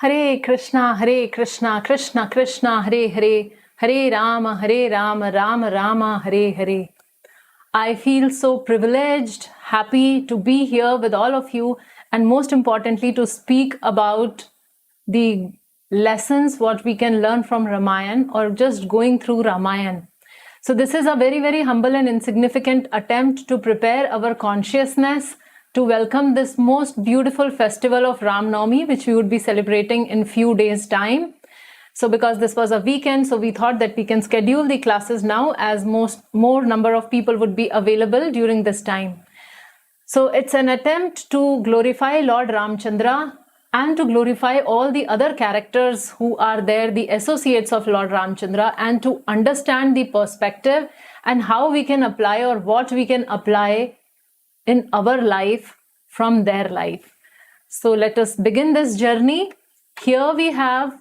Hare Krishna, Krishna Krishna, Hare Hare, Hare Rama, Rama Rama, Hare Hare. I feel so privileged, happy to be here with all of you, and most importantly, to speak about the lessons, what we can learn from Ramayana, or just going through Ramayana. So this is a very, very humble and insignificant attempt to prepare our consciousness to welcome this most beautiful festival of Ram Navami, which we would be celebrating in few days' time. So because this was a weekend, so we thought that we can schedule the classes now as more number of people would be available during this time. So it's an attempt to glorify Lord Ramchandra and to glorify all the other characters who are there, the associates of Lord Ramchandra, and to understand the perspective and how we can apply or what we can apply in our life from their life. So let us begin this journey. Here we have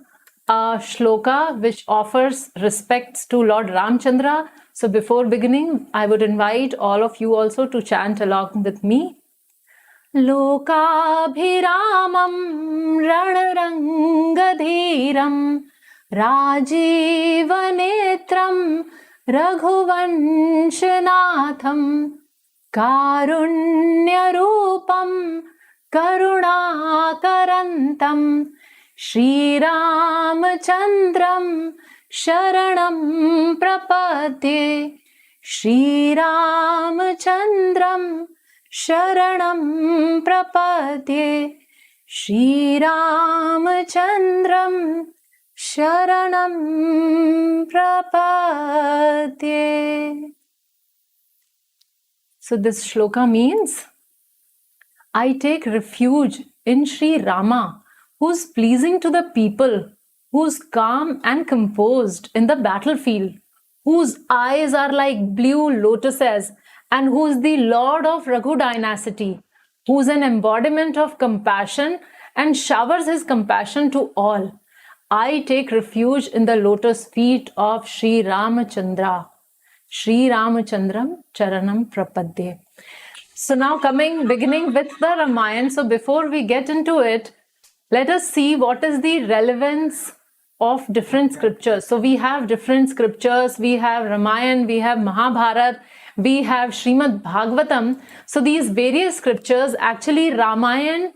a shloka which offers respects to Lord Ramchandra. So before beginning, I would invite all of you also to chant along with me. Lokabhiramam ranarangadhiram rajivanetram raghuvanshanatham Karunyarupam Karunakarantam Shri Ramachandram Sharanam Prapadye Shri Ramachandram Sharanam Prapadye Shri Ramachandram Sharanam Prapadye. So this shloka means, I take refuge in Sri Rama, who's pleasing to the people, who's calm and composed in the battlefield, whose eyes are like blue lotuses, and who's the Lord of Raghu dynasty, who's an embodiment of compassion and showers his compassion to all. I take refuge in the lotus feet of Sri Ramachandra. Shri Ramachandram Charanam Prapadye. So now beginning with the Ramayana. So before we get into it, let us see what is the relevance of different scriptures. So we have different scriptures. We have Ramayana, we have Mahabharata, we have Srimad Bhagavatam. So these various scriptures, actually Ramayana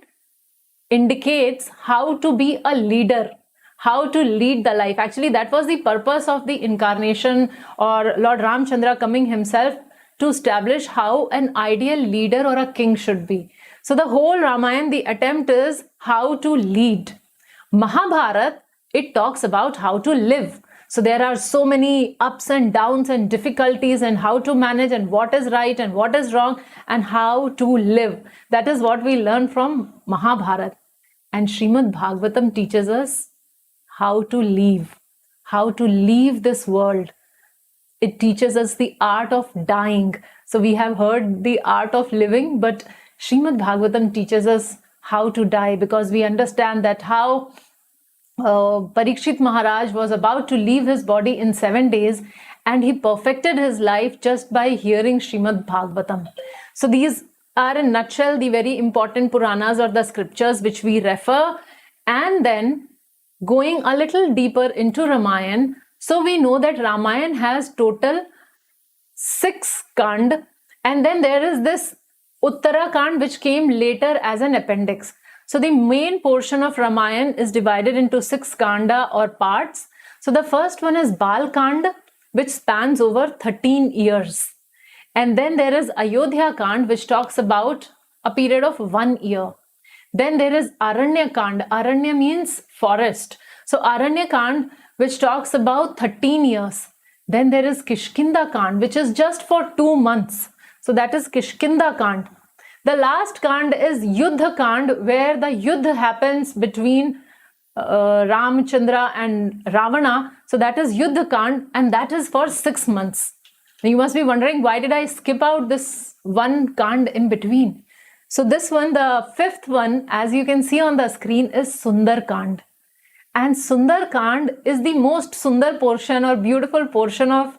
indicates how to be a leader, how to lead the life. Actually, that was the purpose of the incarnation or Lord Ramchandra coming himself to establish how an ideal leader or a king should be. So the whole Ramayana, the attempt is how to lead. Mahabharata, it talks about how to live. So there are so many ups and downs and difficulties and how to manage and what is right and what is wrong and how to live. That is what we learn from Mahabharata. And Srimad Bhagavatam teaches us how to leave this world. It teaches us the art of dying. So we have heard the art of living, but Srimad Bhagavatam teaches us how to die, because we understand that how Parikshit Maharaj was about to leave his body in 7 days, and he perfected his life just by hearing Srimad Bhagavatam. So these are in a nutshell the very important Puranas or the scriptures which we refer. And then going a little deeper into Ramayana, so we know that Ramayana has total 6 Kand, and then there is this Uttarakand which came later as an appendix. So the main portion of Ramayana is divided into 6 Kanda or parts. So the first one is Bal Kand, which spans over 13 years. And then there is Ayodhya Kand, which talks about a period of 1 year. Then there is Aranya Kand. Aranya means forest. So Aranya Kand, which talks about 13 years. Then there is Kishkinda Kand, which is just for 2 months. So that is Kishkinda Kand. The last Kand is Yuddha Kand, where the Yuddha happens between Ramchandra and Ravana. So that is Yuddha Kand, and that is for 6 months. Now you must be wondering, why did I skip out this one Kand in between? So this one, the 5th one, as you can see on the screen, is Sundar Kand. And Sundar Kand is the most Sundar portion or beautiful portion of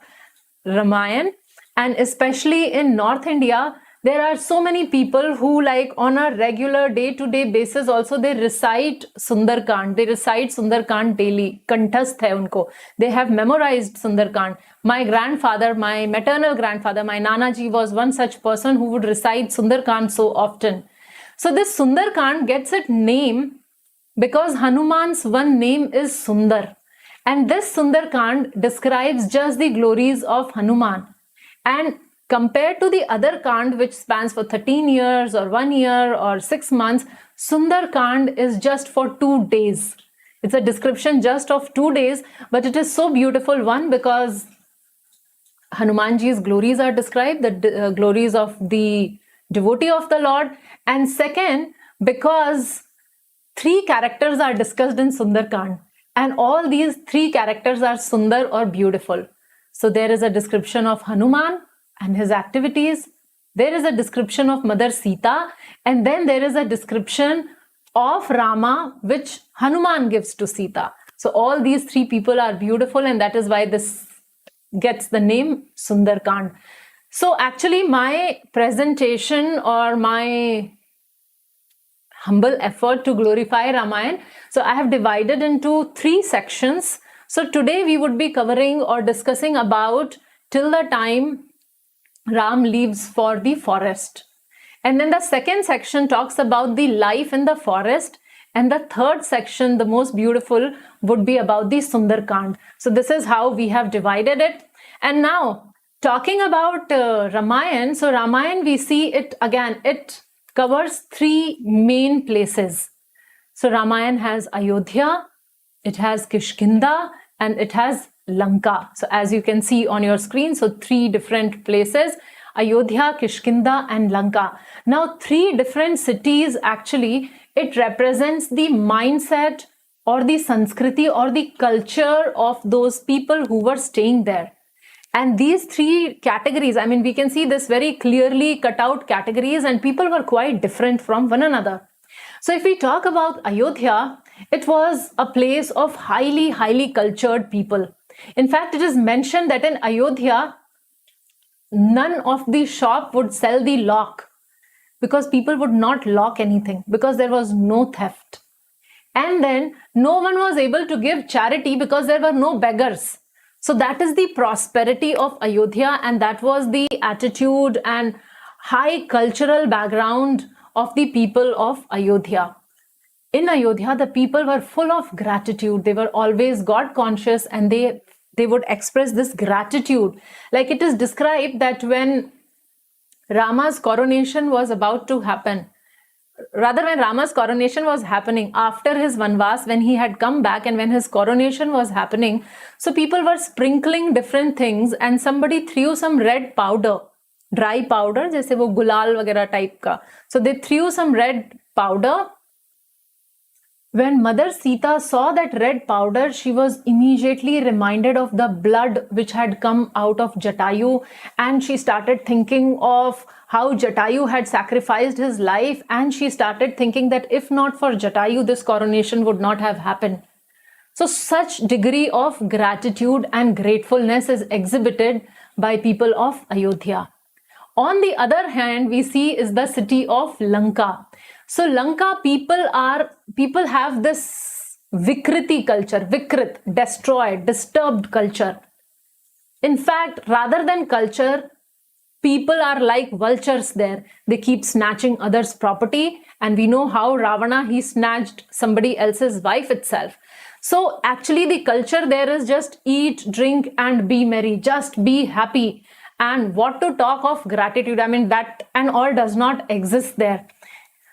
Ramayana. And especially in North India, There are so many people who, like, on a regular day-to-day basis also, they recite Sundarkand. They recite Sundarkand daily. Kanthasth hai unko. They have memorized Sundarkand. My grandfather, my maternal grandfather, my Nanaji was one such person who would recite Sundarkand so often. So this Sundarkand gets its name because Hanuman's one name is Sundar. And this Sundarkand describes just the glories of Hanuman. And compared to the other Kand, which spans for 13 years or 1 year or 6 months, Sundarkand is just for 2 days. It's a description just of 2 days, but it is so beautiful. One, because Hanumanji's glories are described, the glories of the devotee of the Lord. And second, because 3 characters are discussed in Sundarkand. And all these 3 characters are Sundar or beautiful. So there is a description of Hanuman and his activities. There is a description of Mother Sita. And then there is a description of Rama, which Hanuman gives to Sita. So all these 3 people are beautiful, and that is why this gets the name Sundarkand. So actually my presentation or my humble effort to glorify Ramayana, so I have divided into 3 sections. So today we would be covering or discussing about till the time Ram leaves for the forest. And then the second section talks about the life in the forest. And the third section, the most beautiful, would be about the Sundarkand. So this is how we have divided it. And now, talking about Ramayana, so Ramayana, we see it again, it covers 3 main places. So Ramayana has Ayodhya, it has Kishkinda, and it has Lanka. So as you can see on your screen, so 3 different places, Ayodhya, Kishkinda, and Lanka. Now 3 different cities, actually, it represents the mindset or the Sanskriti or the culture of those people who were staying there. And these 3 categories, I mean, we can see this very clearly cut out categories, and people were quite different from one another. So if we talk about Ayodhya, it was a place of highly cultured people. In fact, it is mentioned that in Ayodhya, none of the shop would sell the lock because people would not lock anything because there was no theft. And then no one was able to give charity because there were no beggars. So that is the prosperity of Ayodhya, and that was the attitude and high cultural background of the people of Ayodhya. In Ayodhya, the people were full of gratitude. They were always God conscious, and they would express this gratitude. Like it is described that when Rama's coronation was about to happen, rather when Rama's coronation was happening, after his Vanvas, when he had come back and when his coronation was happening, so people were sprinkling different things, and somebody threw some red powder, dry powder, जैसे वो गुलाल वगैरह type का. So they threw some red powder. When Mother Sita saw that red powder, she was immediately reminded of the blood which had come out of Jatayu, and she started thinking of how Jatayu had sacrificed his life, and she started thinking that if not for Jatayu, this coronation would not have happened. So such degree of gratitude and gratefulness is exhibited by people of Ayodhya. On the other hand, we see is the city of Lanka. So Lanka people have this Vikriti culture, Vikrit, destroyed, disturbed culture. In fact, rather than culture, people are like vultures there. They keep snatching others' property, and we know how Ravana, he snatched somebody else's wife itself. So actually the culture there is just eat, drink, and be merry, just be happy. And what to talk of gratitude? I mean, that and all does not exist there.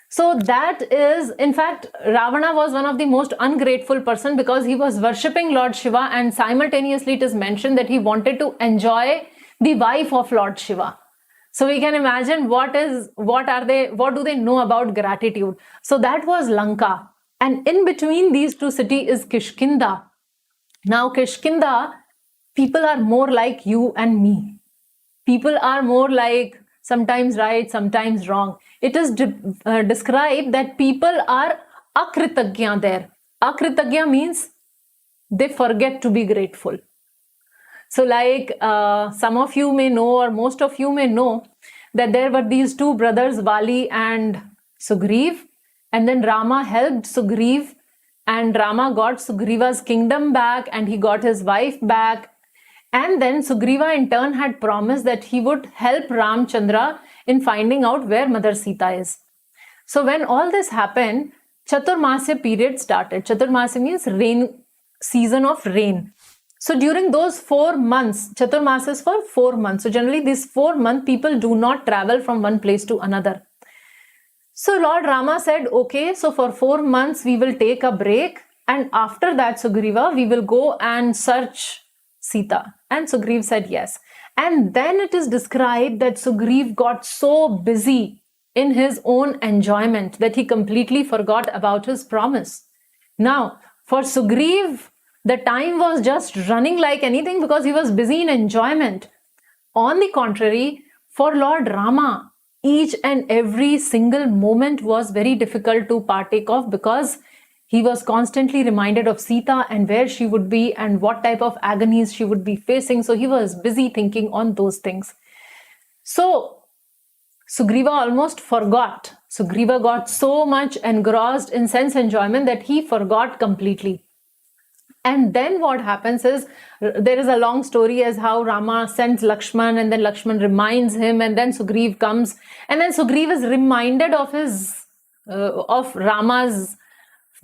So that is, in fact, Ravana was one of the most ungrateful person because he was worshipping Lord Shiva, and simultaneously it is mentioned that he wanted to enjoy the wife of Lord Shiva. So we can imagine what do they know about gratitude? So that was Lanka. And in between these 2 cities is Kishkinda. Now Kishkinda, people are more like you and me. People are more like sometimes right, sometimes wrong. It is described that people are akritagya there. Akritagya means they forget to be grateful. So like some of you may know, or most of you may know, that there were these two brothers, Vali and Sugriv, and then Rama helped Sugriv, and Rama got Sugriva's kingdom back, and he got his wife back. And then Sugriva in turn had promised that he would help Ramchandra in finding out where Mother Sita is. So when all this happened, Chaturmasya period started. Chaturmasya means rain, season of rain. So during those 4 months, Chaturmasya is for 4 months. So generally these 4 months, people do not travel from one place to another. So Lord Rama said, okay, so for 4 months we will take a break, and after that, Sugriva, we will go and search Sita. And Sugriv said yes. And then it is described that Sugriv got so busy in his own enjoyment that he completely forgot about his promise. Now, for Sugriv, the time was just running like anything because he was busy in enjoyment. On the contrary, for Lord Rama, each and every single moment was very difficult to partake of because he was constantly reminded of Sita and where she would be and what type of agonies she would be facing. So he was busy thinking on those things. So Sugriva almost forgot. Sugriva got so much engrossed in sense enjoyment that he forgot completely. And then what happens is, there is a long story as how Rama sends Lakshman, and then Lakshman reminds him, and then Sugriv comes, and then Sugriv is reminded of of Rama's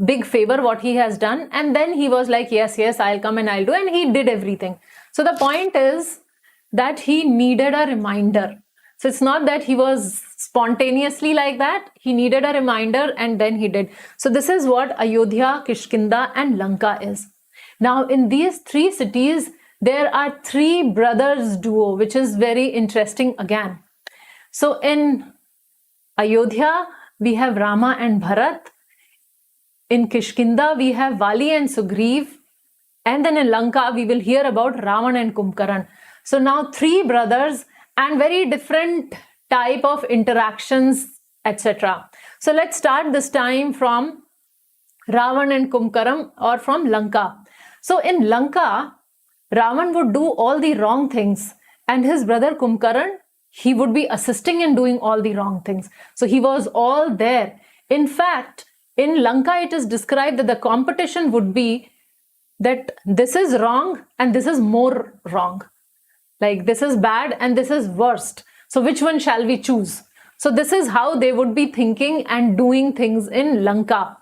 big favor, what he has done, and then he was like, yes, I'll come and I'll do, and he did everything. So the point is that he needed a reminder. So it's not that he was spontaneously like that. He needed a reminder, and then he did. So this is what Ayodhya, Kishkinda, and Lanka is. Now, in these 3 cities, there are 3 brothers duo, which is very interesting again. So in Ayodhya, we have Rama and Bharat. In Kishkinda, we have Vali and Sugriv. And then in Lanka, we will hear about Ravan and Kumbhakaran. So now 3 brothers and very different type of interactions, etc. So let's start this time from Ravan and Kumbhakaran, or from Lanka. So in Lanka, Ravan would do all the wrong things, and his brother Kumbhakaran, he would be assisting in doing all the wrong things. So he was all there. In fact, in Lanka, it is described that the competition would be that this is wrong and this is more wrong. Like this is bad and this is worst. So which one shall we choose? So this is how they would be thinking and doing things in Lanka.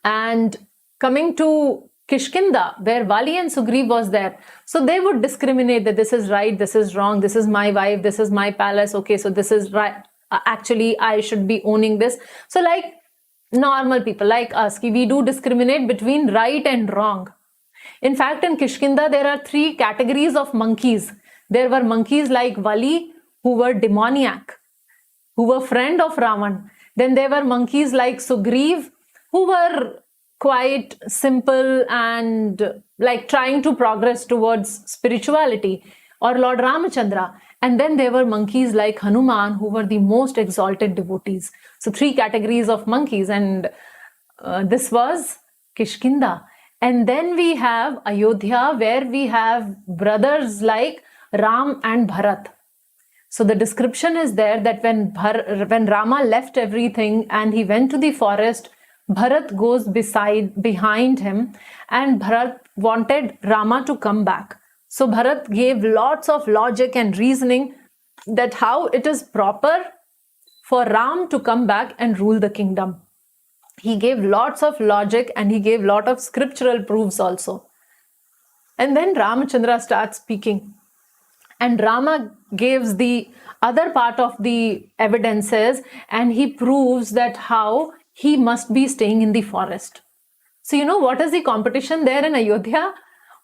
And coming to Kishkinda, where Vali and Sugriv was there, so they would discriminate that this is right, this is wrong, this is my wife, this is my palace, okay, so this is right, actually I should be owning this. So like normal people like us, we do discriminate between right and wrong. In fact, in Kishkinda, there are 3 categories of monkeys. There were monkeys like Vali, who were demoniac, who were friend of Ravan. Then there were monkeys like Sugriv, who were quite simple and like trying to progress towards spirituality, or Lord Ramachandra. And then there were monkeys like Hanuman, who were the most exalted devotees. So 3 categories of monkeys, and this was Kishkinda. And then we have Ayodhya, where we have brothers like Ram and Bharat. So the description is there that when Rama left everything and he went to the forest, Bharat goes behind him, and Bharat wanted Rama to come back. So Bharat gave lots of logic and reasoning that how it is proper for Ram to come back and rule the kingdom. He gave lots of logic and he gave lot of scriptural proofs also. And then Ramachandra starts speaking, and Rama gives the other part of the evidences, and he proves that how he must be staying in the forest. So you know what is the competition there in Ayodhya?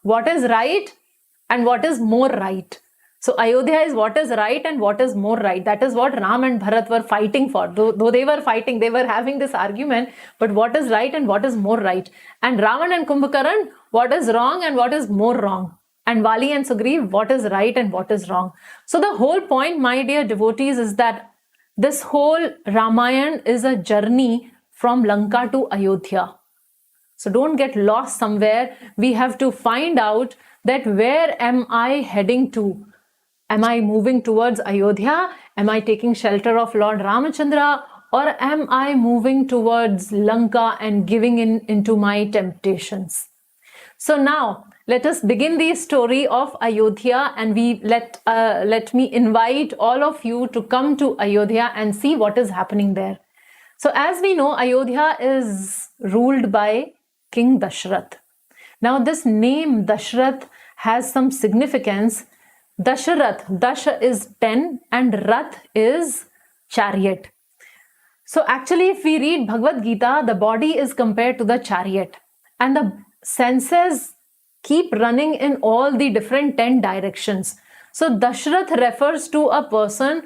What is right and what is more right? So Ayodhya is what is right and what is more right. That is what Ram and Bharat were fighting for. Though they were fighting, they were having this argument, but what is right and what is more right? And Ravan and Kumbhakaran, what is wrong and what is more wrong? And Vali and Sugriv, what is right and what is wrong? So the whole point, my dear devotees, is that this whole Ramayana is a journey from Lanka to Ayodhya. So don't get lost somewhere. We have to find out that where am I heading to? Am I moving towards Ayodhya? Am I taking shelter of Lord Ramachandra, or am I moving towards Lanka and giving into my temptations? So now let us begin the story of Ayodhya, and let me invite all of you to come to Ayodhya and see what is happening there. So as we know, Ayodhya is ruled by King Dasharath. Now this name Dasharath has some significance. Dasarath, Dasha is 10 and Rath is chariot. So actually, if we read Bhagavad Gita, the body is compared to the chariot and the senses keep running in all the different 10 directions. So Dasharath refers to a person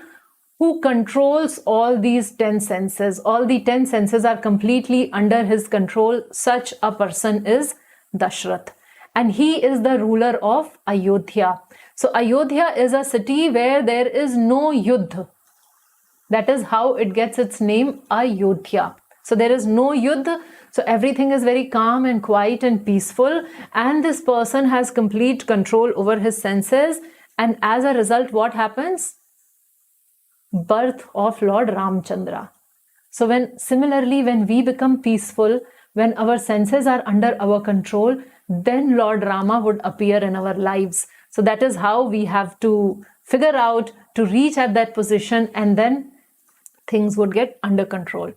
who controls all these 10 senses. All the 10 senses are completely under his control. Such a person is Dasharath. And he is the ruler of Ayodhya. So Ayodhya is a city where there is no yuddh. That is how it gets its name, Ayodhya. So there is no yuddh. So everything is very calm and quiet and peaceful. And this person has complete control over his senses. And as a result, what happens? Birth of Lord Ramchandra. So similarly, when we become peaceful, when our senses are under our control, then Lord Rama would appear in our lives. So that is how we have to figure out to reach at that position, and then things would get under control.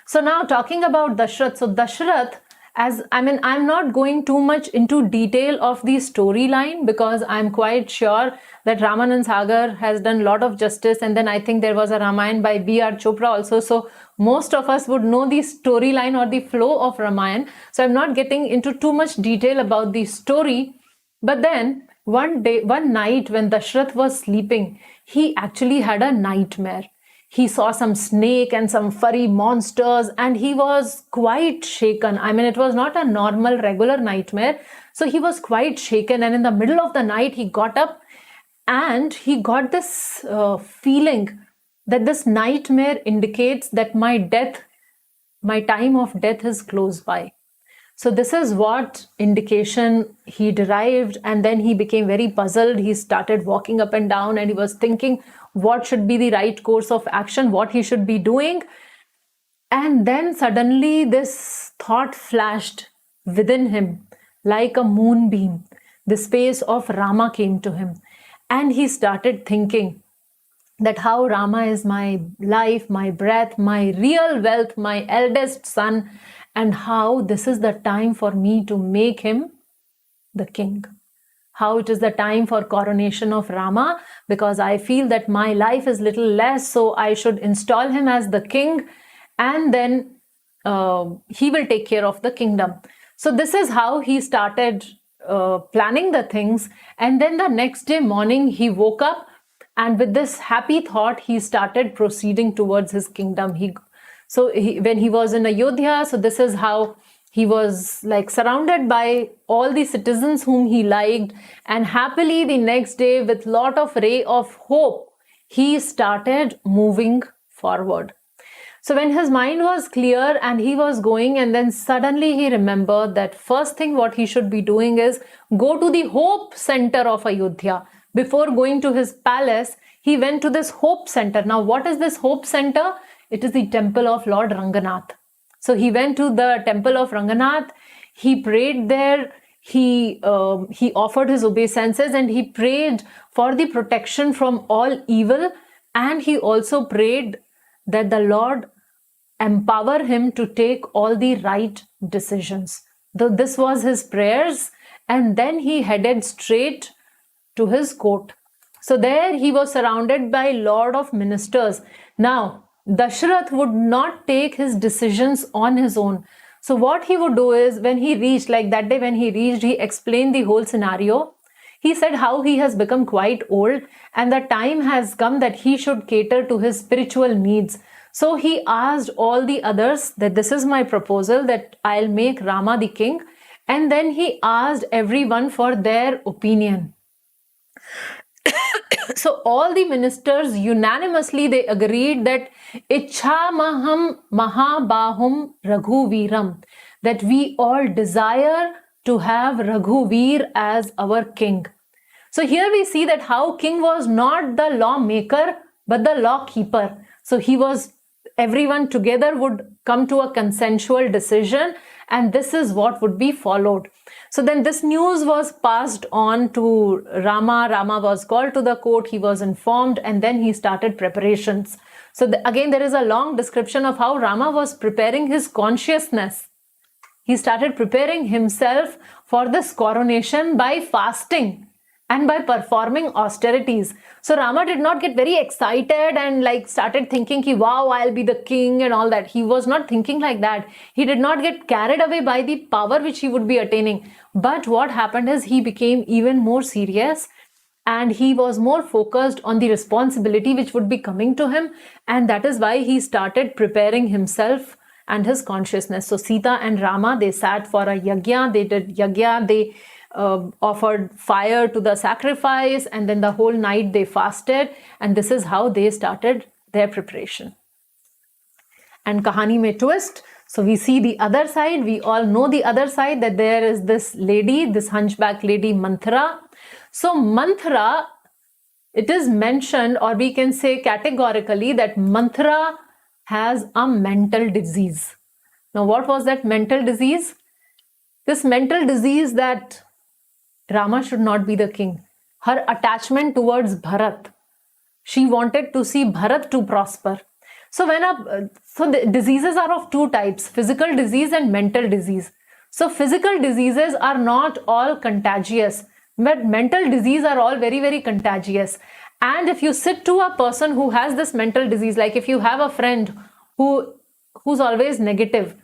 So now talking about Dasharath. So Dasharath, I'm not going too much into detail of the storyline, because I'm quite sure that Ramanand Sagar has done a lot of justice, and then I think there was a Ramayana by B.R. Chopra also. So most of us would know the storyline or the flow of Ramayana. So I'm not getting into too much detail about the story. But then one night when Dasharath was sleeping, he actually had a nightmare. He saw some snake and some furry monsters, and he was quite shaken. It was not a normal, regular nightmare. So he was quite shaken, and in the middle of the night, he got up and he got this feeling that this nightmare indicates that my time of death is close by. So this is what indication he derived, and then he became very puzzled. He started walking up and down, and he was thinking what should be the right course of action, what he should be doing. And then suddenly this thought flashed within him like a moonbeam. The face of Rama came to him, and he started thinking that how Rama is my life, my breath, my real wealth, my eldest son, and how this is the time for me to make him the king. How it is the time for coronation of Rama, because I feel that my life is little less, so I should install him as the king, and then he will take care of the kingdom. So this is how he started planning the things. And then the next day morning, he woke up, and with this happy thought, he started proceeding towards his kingdom. When he was in Ayodhya, so this is how he was like surrounded by all the citizens whom he liked, and happily the next day, with lot of ray of hope, he started moving forward. So when his mind was clear and he was going, and then suddenly he remembered that first thing what he should be doing is go to the hope center of Ayodhya. Before going to his palace, he went to this hope center. Now what is this hope center? It is the temple of Lord Ranganath. So he went to the temple of Ranganath, he prayed there, he offered his obeisances, and he prayed for the protection from all evil, and he also prayed that the Lord empower him to take all the right decisions. Though this was his prayers, and then he headed straight to his court. So there he was surrounded by a lot of ministers. Now, Dasharath would not take his decisions on his own. So what he would do is, when he reached, like that day when he reached, he explained the whole scenario. He said how he has become quite old, and the time has come that he should cater to his spiritual needs. So he asked all the others that this is my proposal, that I'll make Rama the king. And then he asked everyone for their opinion. So all the ministers unanimously, they agreed that Ichhamaham Mahabahum Raghuviram, that we all desire to have Raghuvir as our king. So here we see that how king was not the lawmaker, but the law keeper. So everyone together would come to a consensual decision, and this is what would be followed. So then this news was passed on to Rama. Rama was called to the court, he was informed, and then he started preparations. So again, there is a long description of how Rama was preparing his consciousness. He started preparing himself for this coronation by fasting and by performing austerities. So Rama did not get very excited and started thinking, wow, I'll be the king and all that. He was not thinking like that. He did not get carried away by the power which he would be attaining. But what happened is he became even more serious, and he was more focused on the responsibility which would be coming to him. And that is why he started preparing himself and his consciousness. So Sita and Rama, they sat for a yajna, they did yajna, they offered fire to the sacrifice, and then the whole night they fasted, and this is how they started their preparation. And kahani mein twist. So we see the other side. We all know the other side, that there is this lady, this hunchback lady, Manthara. So Manthara, it is mentioned, or we can say categorically, that Manthara has a mental disease. Now, what was that mental disease? This mental disease that Rama should not be the king. Her attachment towards Bharat. She wanted to see Bharat to prosper. So the diseases are of two types, physical disease and mental disease. So physical diseases are not all contagious, but mental disease are all very, very contagious. And if you sit to a person who has this mental disease, like if you have a friend who's always negative,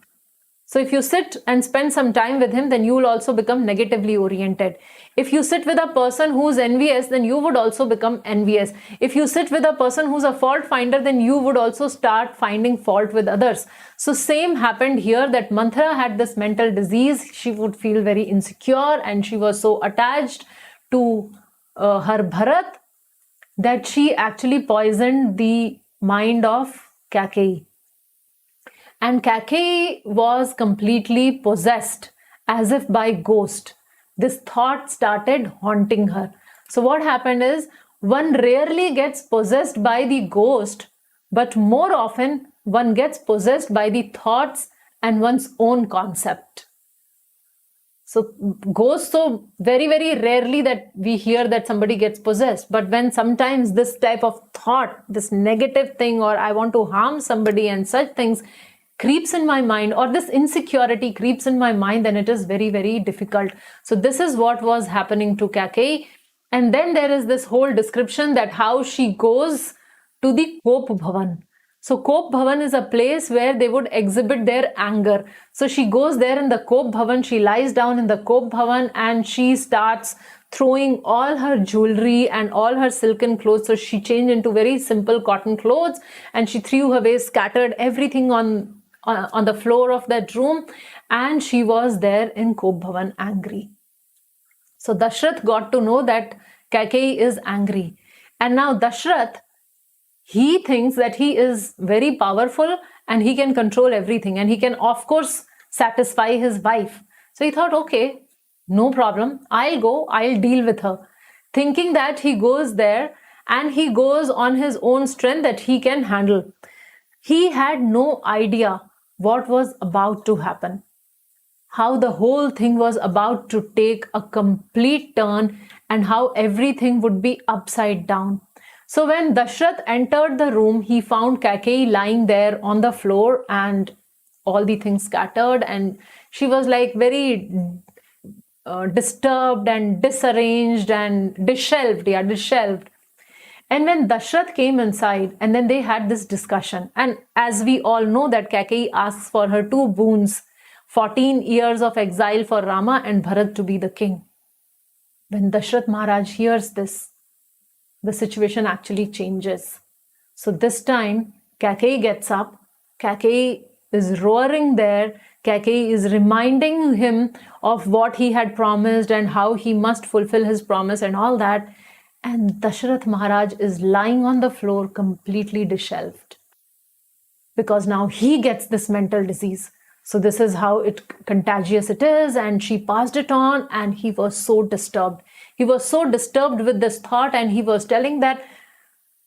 so if you sit and spend some time with him, then you will also become negatively oriented. If you sit with a person who's envious, then you would also become envious. If you sit with a person who's a fault finder, then you would also start finding fault with others. So same happened here, that Manthara had this mental disease. She would feel very insecure, and she was so attached to her Bharat that she actually poisoned the mind of Kaikeyi. And Kaikeyi was completely possessed, as if by ghost. This thought started haunting her. So what happened is, one rarely gets possessed by the ghost, but more often one gets possessed by the thoughts and one's own concept. So ghosts, so very, very rarely that we hear that somebody gets possessed. But when sometimes this type of thought, this negative thing, or I want to harm somebody and such things creeps in my mind, or this insecurity creeps in my mind, then it is very, very difficult. So this is what was happening to Kaikeyi. And then there is this whole description that how she goes to the Kop Bhavan. So Kop Bhavan is a place where they would exhibit their anger. So she goes there in the Kop Bhavan, she lies down in the Kop Bhavan, and she starts throwing all her jewelry and all her silken clothes. So she changed into very simple cotton clothes, and she threw away, scattered everything on the floor of that room, and she was there in Kop Bhavan angry. So Dashrath got to know that Kaikeyi is angry. And now Dashrath, he thinks that he is very powerful and he can control everything, and he can of course satisfy his wife. So he thought, okay, no problem, I'll deal with her. Thinking that he goes there and he goes on his own strength that he can handle. He had no idea what was about to happen, how the whole thing was about to take a complete turn, and how everything would be upside down. So when Dashrath entered the room, he found Kaikeyi lying there on the floor and all the things scattered, and she was like very disturbed and disarranged and disheveled. And when Dashrath came inside, and then they had this discussion, and as we all know that Kaikeyi asks for her two boons, 14 years of exile for Rama and Bharat to be the king. When Dashrath Maharaj hears this, the situation actually changes. So this time, Kaikeyi gets up, Kaikeyi is roaring there, Kaikeyi is reminding him of what he had promised and how he must fulfill his promise and all that. And Dashrath Maharaj is lying on the floor completely disheveled, because now he gets this mental disease. So this is how contagious it is, and she passed it on, and he was so disturbed. He was so disturbed with this thought, and he was telling that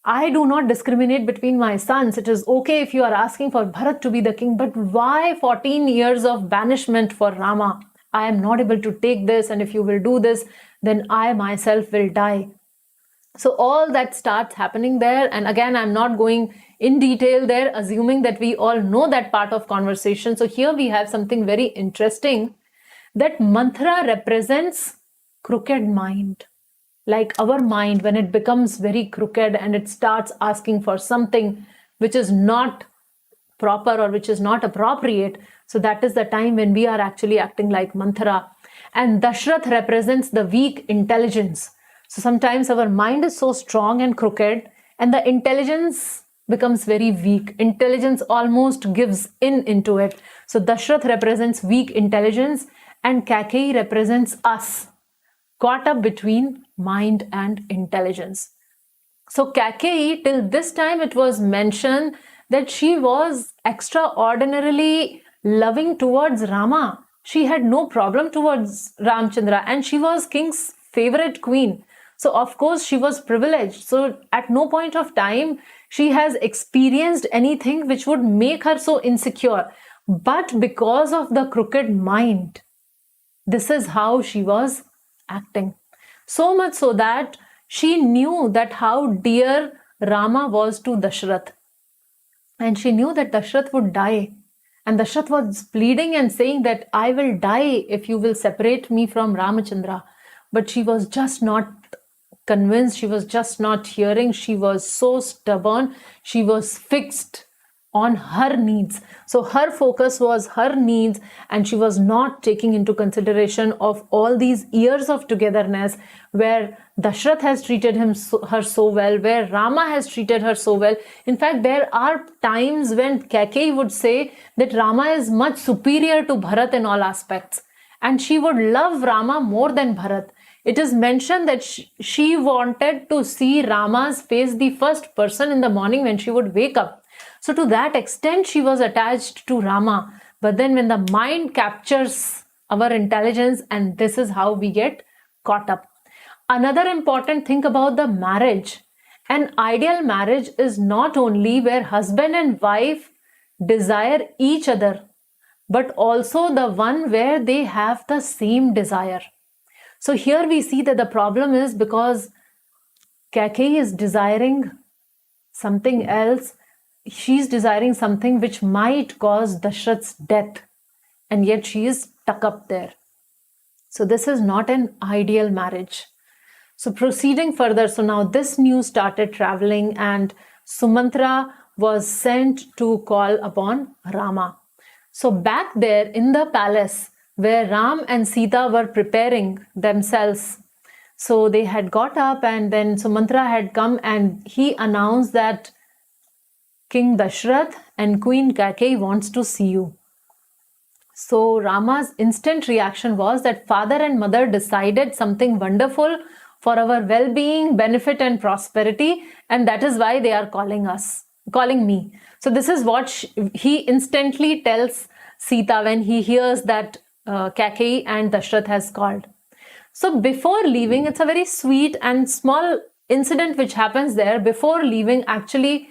I do not discriminate between my sons. It is okay if you are asking for Bharat to be the king, but why 14 years of banishment for Rama? I am not able to take this, and if you will do this, then I myself will die. So all that starts happening there. And again, I'm not going in detail there, assuming that we all know that part of conversation. So here we have something very interesting, that mantra represents crooked mind. Like our mind, when it becomes very crooked and it starts asking for something which is not proper or which is not appropriate, so that is the time when we are actually acting like mantra. And Dashrath represents the weak intelligence. So sometimes our mind is so strong and crooked, and the intelligence becomes very weak. Intelligence almost gives into it. So Dashrath represents weak intelligence, and Kaikeyi represents us, caught up between mind and intelligence. So Kaikeyi, till this time it was mentioned that she was extraordinarily loving towards Rama. She had no problem towards Ramchandra, and she was king's favorite queen. So of course she was privileged. So at no point of time she has experienced anything which would make her so insecure. But because of the crooked mind, this is how she was acting. So much so that she knew that how dear Rama was to Dashrath. And she knew that Dashrath would die. And Dashrath was pleading and saying that I will die if you will separate me from Ramachandra. But she was just not convinced. She was just not hearing. She was so stubborn. She was fixed on her needs. So her focus was her needs, and she was not taking into consideration of all these years of togetherness where Dashrath has treated her so well, where Rama has treated her so well. In fact, there are times when Kaikeyi would say that Rama is much superior to Bharat in all aspects, and she would love Rama more than Bharat. It is mentioned that she wanted to see Rama's face the first person in the morning when she would wake up. So to that extent, she was attached to Rama. But then when the mind captures our intelligence, and this is how we get caught up. Another important thing about the marriage, an ideal marriage is not only where husband and wife desire each other, but also the one where they have the same desire. So here we see that the problem is because Kaikeyi is desiring something else. She's desiring something which might cause Dashrath's death, and yet she is stuck up there. So this is not an ideal marriage. So proceeding further, so now this news started traveling, and Sumantra was sent to call upon Rama. So back there in the palace where Ram and Sita were preparing themselves, so they had got up, and then Sumantra had come and he announced that King Dashrath and Queen Kaikeyi wants to see you. So Rama's instant reaction was that father and mother decided something wonderful for our well-being, benefit and prosperity, and that is why they are calling me. So this is what he instantly tells Sita when he hears that Kaikeyi and Dashrath has called. So before leaving, it's a very sweet and small incident which happens there. Before leaving, actually,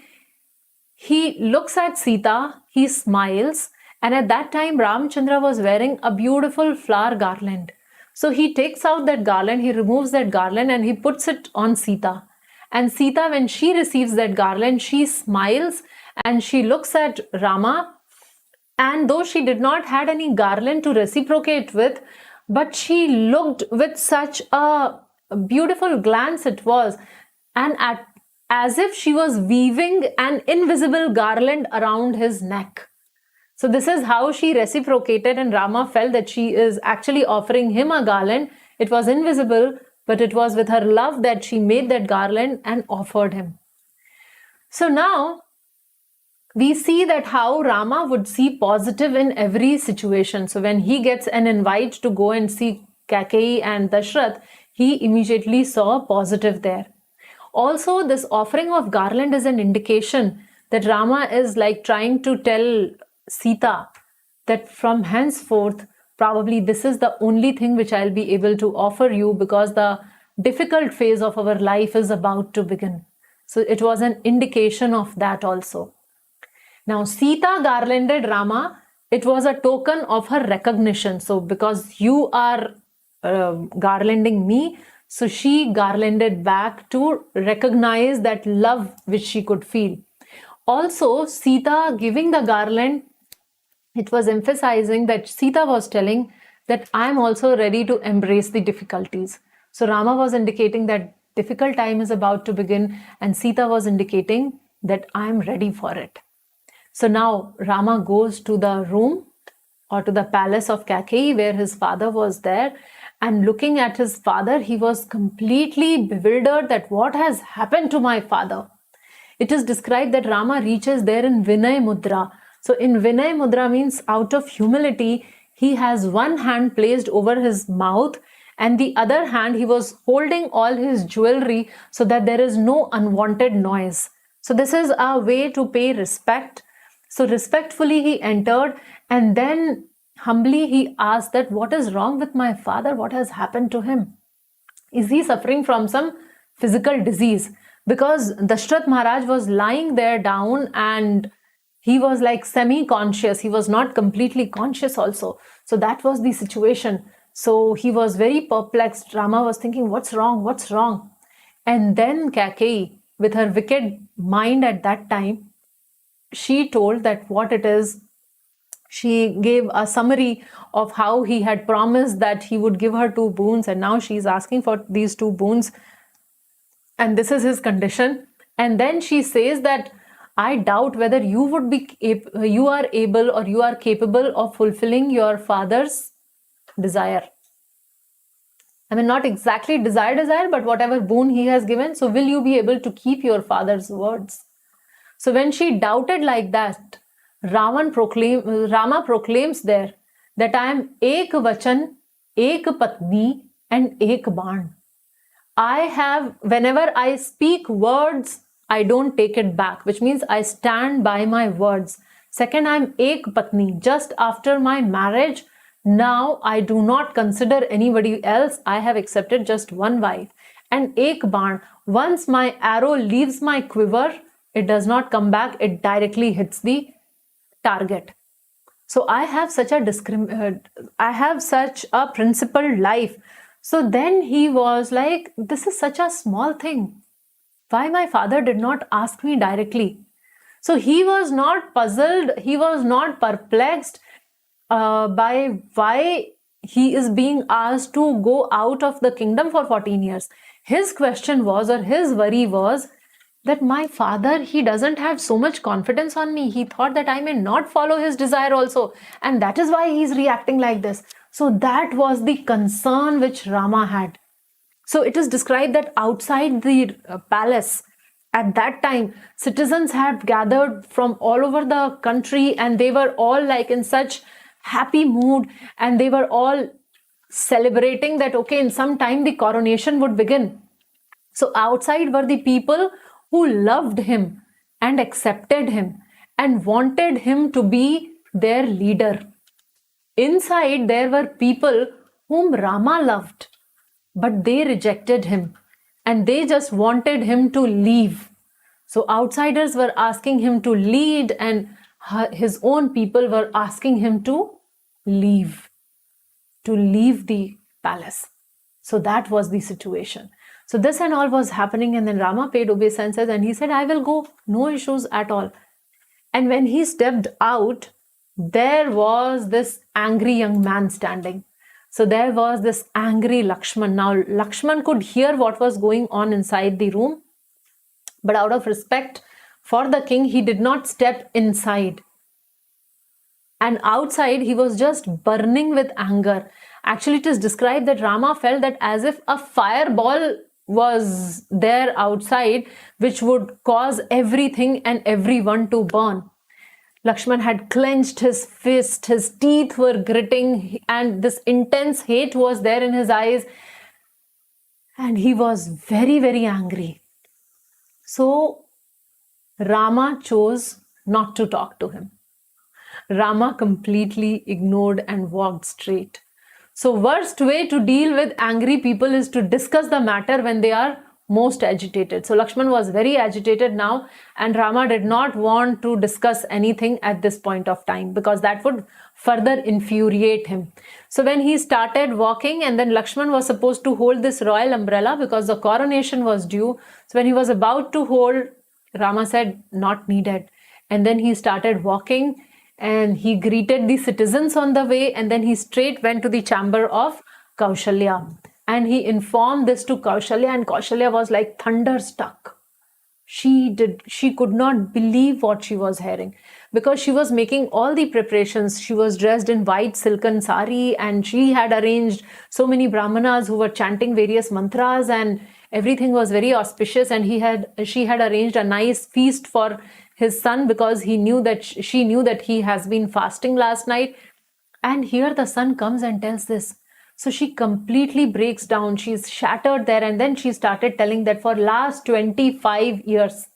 he looks at Sita, he smiles, and at that time Ramchandra was wearing a beautiful flower garland. So he takes out that garland, he removes that garland and he puts it on Sita. And Sita, when she receives that garland, she smiles and she looks at Rama. And though she did not had any garland to reciprocate with, but she looked with such a beautiful glance it was, and as if she was weaving an invisible garland around his neck. So this is how she reciprocated, and Rama felt that she is actually offering him a garland. It was invisible, but it was with her love that she made that garland and offered him. So now we see that how Rama would see positive in every situation. So when he gets an invite to go and see Kaikeyi and Dashrath, he immediately saw positive there. Also, this offering of garland is an indication that Rama is like trying to tell Sita that from henceforth, probably this is the only thing which I'll be able to offer you, because the difficult phase of our life is about to begin. So it was an indication of that also. Now, Sita garlanded Rama. It was a token of her recognition. So because you are garlanding me, so she garlanded back to recognize that love which she could feel. Also, Sita giving the garland, it was emphasizing that Sita was telling that I am also ready to embrace the difficulties. So Rama was indicating that difficult time is about to begin, and Sita was indicating that I am ready for it. So now Rama goes to the room or to the palace of Kaikeyi where his father was there, and looking at his father, he was completely bewildered that what has happened to my father. It is described that Rama reaches there in Vinay Mudra. So in Vinay Mudra means out of humility, he has one hand placed over his mouth and the other hand he was holding all his jewelry so that there is no unwanted noise. So this is a way to pay respect. So respectfully he entered, and then humbly he asked that what is wrong with my father? What has happened to him? Is he suffering from some physical disease? Because Dashrath Maharaj was lying there down and he was like semi-conscious. He was not completely conscious also. So that was the situation. So he was very perplexed. Rama was thinking, what's wrong? What's wrong? And then Kaikeyi, with her wicked mind at that time, she told that what it is. She gave a summary of how he had promised that he would give her 2 boons, and now she's asking for these 2 boons. And this is his condition. And then she says that I doubt whether you are able or you are capable of fulfilling your father's desire. I mean, not exactly desire, but whatever boon he has given. So will you be able to keep your father's words? So when she doubted like that, Rama proclaims there that I am ek vachan, ek patni and ek baan. Whenever I speak words, I don't take it back, which means I stand by my words. Second, I am ek patni. Just after my marriage, now I do not consider anybody else. I have accepted just one wife. And ek baan, once my arrow leaves my quiver, it does not come back. It directly hits the target. So I have such a principled life. So then he was like, this is such a small thing. Why my father did not ask me directly? So he was not puzzled. He was not perplexed by why he is being asked to go out of the kingdom for 14 years. His question was, or his worry was, that my father, he doesn't have so much confidence on me. He thought that I may not follow his desire also. And that is why he's reacting like this. So that was the concern which Rama had. So it is described that outside the palace, at that time, citizens had gathered from all over the country and they were all like in such happy mood and they were all celebrating that, okay, in some time the coronation would begin. So outside were the people who loved him and accepted him and wanted him to be their leader. Inside there were people whom Rama loved, but they rejected him and they just wanted him to leave. So outsiders were asking him to lead and his own people were asking him to leave the palace. So that was the situation. So this and all was happening, and then Rama paid obeisances and he said, I will go, no issues at all. And when he stepped out, there was this angry young man standing. So there was this angry Lakshman. Now Lakshman could hear what was going on inside the room, but out of respect for the king, he did not step inside. And outside, he was just burning with anger. Actually, it is described that Rama felt that as if a fireball was there outside, which would cause everything and everyone to burn. Lakshman had clenched his fist, his teeth were gritting, and this intense hate was there in his eyes. And he was very, very angry. So Rama chose not to talk to him. Rama completely ignored and walked straight. So worst way to deal with angry people is to discuss the matter when they are most agitated. So Lakshman was very agitated now, and Rama did not want to discuss anything at this point of time because that would further infuriate him. So when he started walking, and then Lakshman was supposed to hold this royal umbrella because the coronation was due. So when he was about to hold, Rama said, "Not needed." And then he started walking and he greeted the citizens on the way, and then he straight went to the chamber of Kaushalya. And he informed this to Kaushalya, and Kaushalya was like thunderstruck. She could not believe what she was hearing because she was making all the preparations. She was dressed in white silken sari, and she had arranged so many brahmanas who were chanting various mantras, and everything was very auspicious. And she had arranged a nice feast for his son because she knew that he has been fasting last night. And here the son comes and tells this. So she completely breaks down. She's shattered there. And then she started telling that for last 25 years,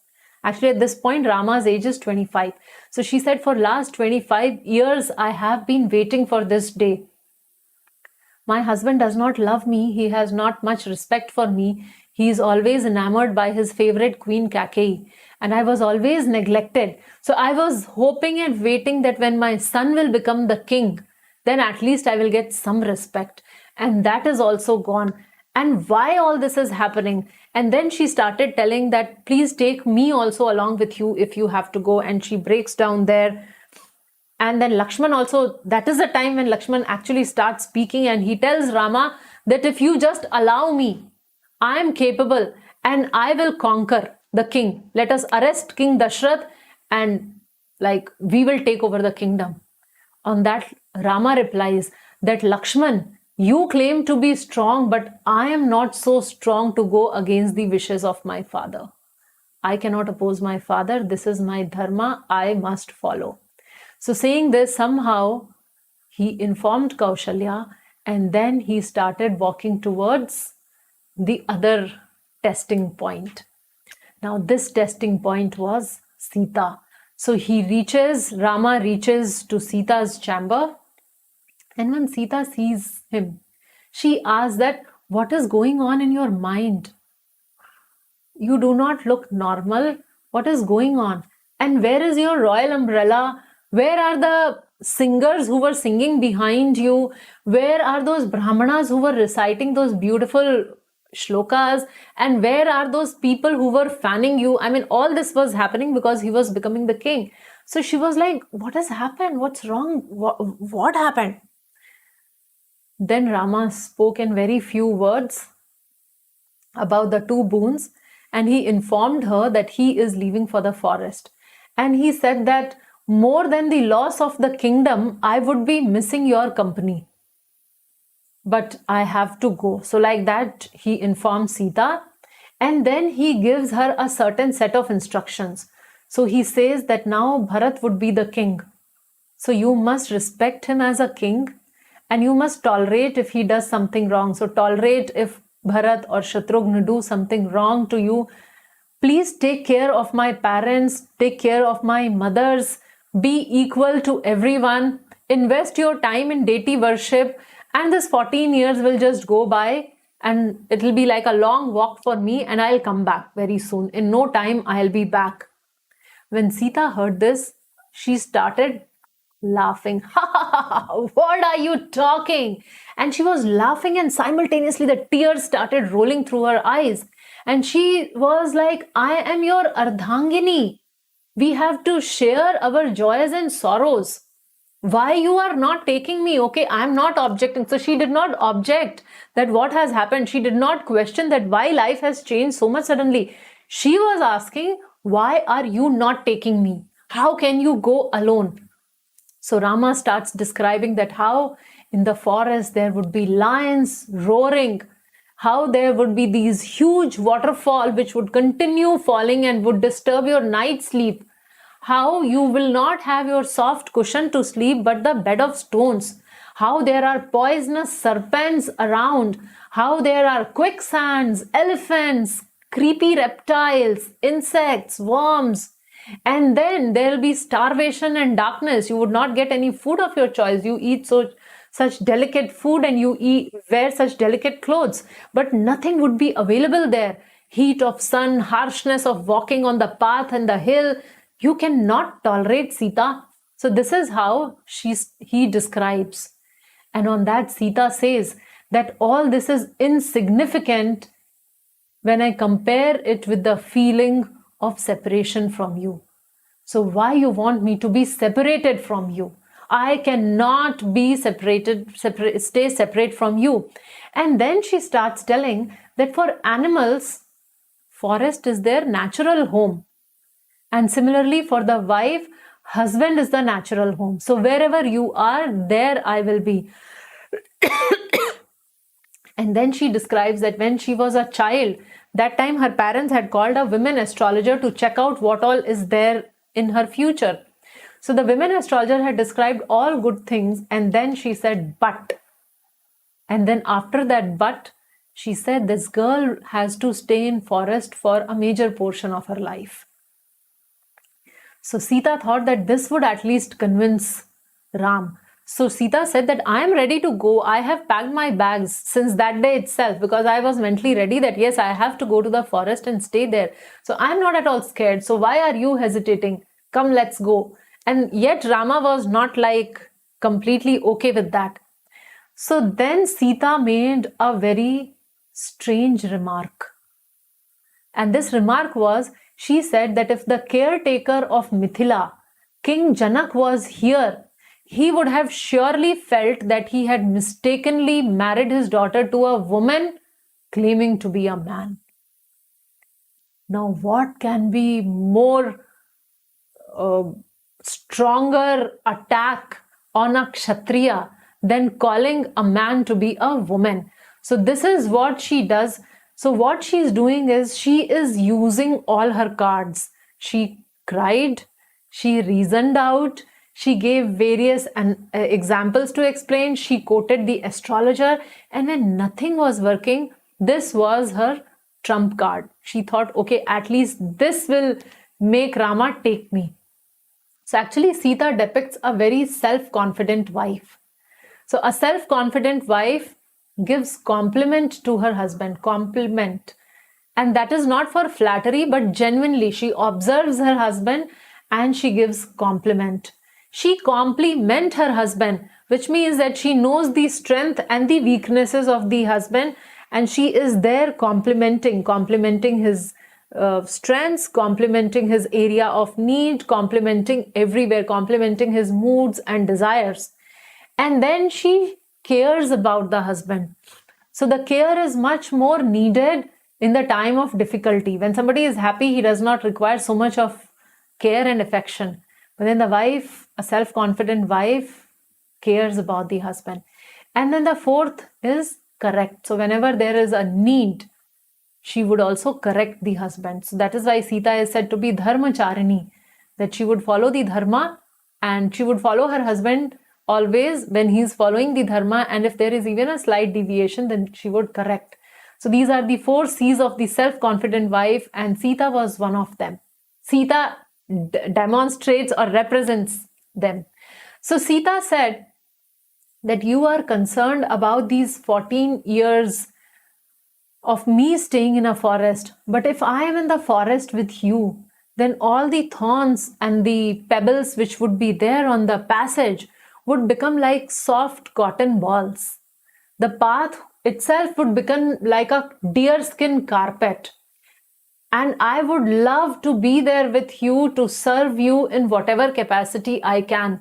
actually at this point, Rama's age is 25. So she said, for last 25 years, I have been waiting for this day. My husband does not love me. He has not much respect for me. He is always enamored by his favorite queen Kaikeyi. And I was always neglected. So I was hoping and waiting that when my son will become the king, then at least I will get some respect. And that is also gone. And why all this is happening? And then she started telling that, please take me also along with you if you have to go. And she breaks down there. And then Lakshman also, that is the time when Lakshman actually starts speaking, and he tells Rama that if you just allow me, I am capable and I will conquer the king. Let us arrest King Dashrath and we will take over the kingdom. On that, Rama replies that, Lakshman, you claim to be strong, but I am not so strong to go against the wishes of my father. I cannot oppose my father. This is my dharma. I must follow. So saying this, somehow he informed Kaushalya, and then he started walking towards the other testing point. Now this testing point was Sita. So Rama reaches to Sita's chamber. And when Sita sees him, she asks that, what is going on in your mind? You do not look normal. What is going on? And where is your royal umbrella? Where are the singers who were singing behind you? Where are those brahmanas who were reciting those beautiful shlokas? And where are those people who were fanning you? I mean, all this was happening because he was becoming the king. So she was like, what has happened? What's wrong? What happened? Then Rama spoke in very few words about the two boons, and he informed her that he is leaving for the forest. And he said that more than the loss of the kingdom, I would be missing your company. But I have to go. So like that, he informed Sita, and then he gives her a certain set of instructions. So he says that now Bharat would be the king. So you must respect him as a king, and you must tolerate if he does something wrong. So tolerate if Bharat or Shatrugna do something wrong to you. Please take care of my parents, take care of my mothers, be equal to everyone, invest your time in deity worship, and this 14 years will just go by, and it will be like a long walk for me, and I'll come back very soon. In no time, I'll be back. When Sita heard this, she started laughing. What are you talking? And she was laughing, and simultaneously the tears started rolling through her eyes. And she was like, I am your Ardhangini. We have to share our joys and sorrows. Why you are not taking me? Okay, I am not objecting. So she did not object that what has happened. She did not question that why life has changed so much suddenly. She was asking, why are you not taking me? How can you go alone? So Rama starts describing that how in the forest there would be lions roaring, how there would be these huge waterfall which would continue falling and would disturb your night sleep, how you will not have your soft cushion to sleep but the bed of stones, how there are poisonous serpents around, how there are quicksands, elephants, creepy reptiles, insects, worms. And then there will be starvation and darkness. You would not get any food of your choice. You eat such delicate food and you wear such delicate clothes, but nothing would be available there. heat of sun, harshness of walking on the path and the hill. You cannot tolerate Sita. So this is how he describes. And on that, Sita says that all this is insignificant when I compare it with the feeling of separation from you. So why you want me to be separated from you? I cannot be stay separate from you. And then she starts telling that for animals, forest is their natural home. And similarly for the wife, husband is the natural home. So wherever you are, there I will be. And then she describes that when she was a child, that time her parents had called a women astrologer to check out what all is there in her future. So the women astrologer had described all good things, and then she said, but. And then after that but, she said this girl has to stay in forest for a major portion of her life. So Sita thought that this would at least convince Ram. So Sita said that I am ready to go. I have packed my bags since that day itself, because I was mentally ready that yes, I have to go to the forest and stay there. So I am not at all scared. So why are you hesitating? Come, let's go. And yet Rama was not like completely okay with that. So then Sita made a very strange remark. And this remark was, she said that if the caretaker of Mithila, King Janak, was here, he would have surely felt that he had mistakenly married his daughter to a woman claiming to be a man. Now, what can be more stronger attack on a Kshatriya than calling a man to be a woman? So this is what she does. So what she is doing is she is using all her cards. She cried, she reasoned out, she gave various examples to explain, she quoted the astrologer, and when nothing was working, this was her trump card. She thought, okay, at least this will make Rama take me. So actually Sita depicts a very self-confident wife. So a self-confident wife gives compliment to her husband, compliment. And that is not for flattery, but genuinely she observes her husband and she gives compliment. She compliment her husband, which means that she knows the strength and the weaknesses of the husband, and she is there complimenting his strengths, complimenting his area of need, complimenting everywhere, complimenting his moods and desires. And then she cares about the husband. So the care is much more needed in the time of difficulty. When somebody is happy, he does not require so much of care and affection. But then the wife, a self-confident wife, cares about the husband. And then the fourth is correct. So whenever there is a need, she would also correct the husband. So that is why Sita is said to be dharmacharini, that she would follow the dharma and she would follow her husband always when he is following the dharma, and if there is even a slight deviation, then she would correct. So these are the 4 C's of the self-confident wife, and Sita was one of them. Sita demonstrates or represents them. So Sita said that you are concerned about these 14 years of me staying in a forest, but if I am in the forest with you, then all the thorns and the pebbles which would be there on the passage would become like soft cotton balls. The path itself would become like a deerskin carpet. And I would love to be there with you to serve you in whatever capacity I can.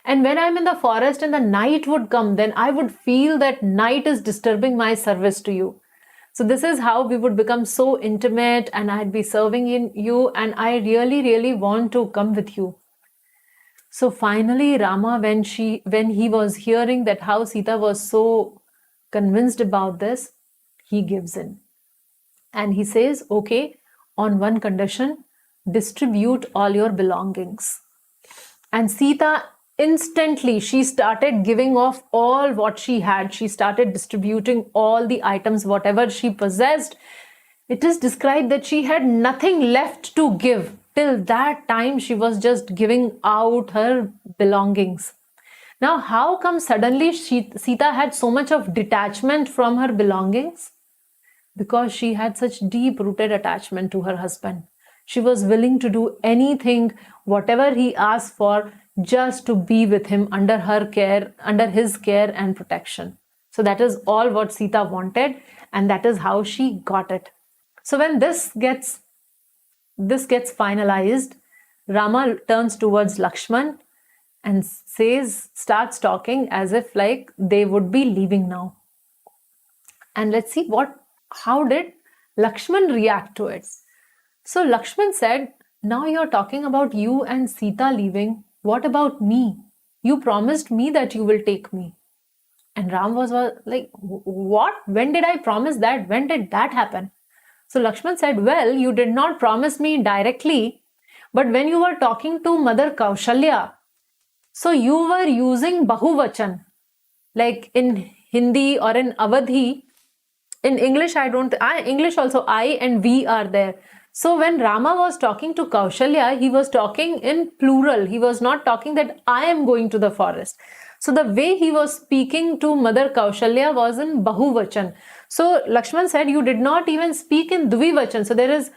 And when I'm in the forest and the night would come, then I would feel that night is disturbing my service to you. So this is how we would become so intimate, and I'd be serving in you, and I really, really want to come with you. So finally, Rama, when he was hearing that how Sita was so convinced about this, he gives in. And he says, okay, on one condition, distribute all your belongings. And Sita instantly, she started giving off all what she had. She started distributing all the items, whatever she possessed. It is described that she had nothing left to give. Till that time, she was just giving out her belongings. Now, how come suddenly Sita had so much of detachment from her belongings? because she had such deep-rooted attachment to her husband. She was willing to do anything, whatever he asked for, just to be with him under his care and protection. So that is all what Sita wanted, and that is how she got it. So when this gets finalized, Rama turns towards Lakshman and starts talking as if like they would be leaving now. And let's see how did Lakshman react to it. So Lakshman said, now you're talking about you and Sita leaving. What about me? You promised me that you will take me. And Ram was like, what? When did I promise that? When did that happen? So Lakshman said, well, you did not promise me directly, but when you were talking to Mother Kaushalya, so you were using Bahuvachan, like in Hindi or in Awadhi. In English, English also I and we are there. So when Rama was talking to Kaushalya, he was talking in plural. He was not talking that I am going to the forest. So the way he was speaking to Mother Kaushalya was in Bahuvachan. So Lakshman said, you did not even speak in Dvivachan. So there is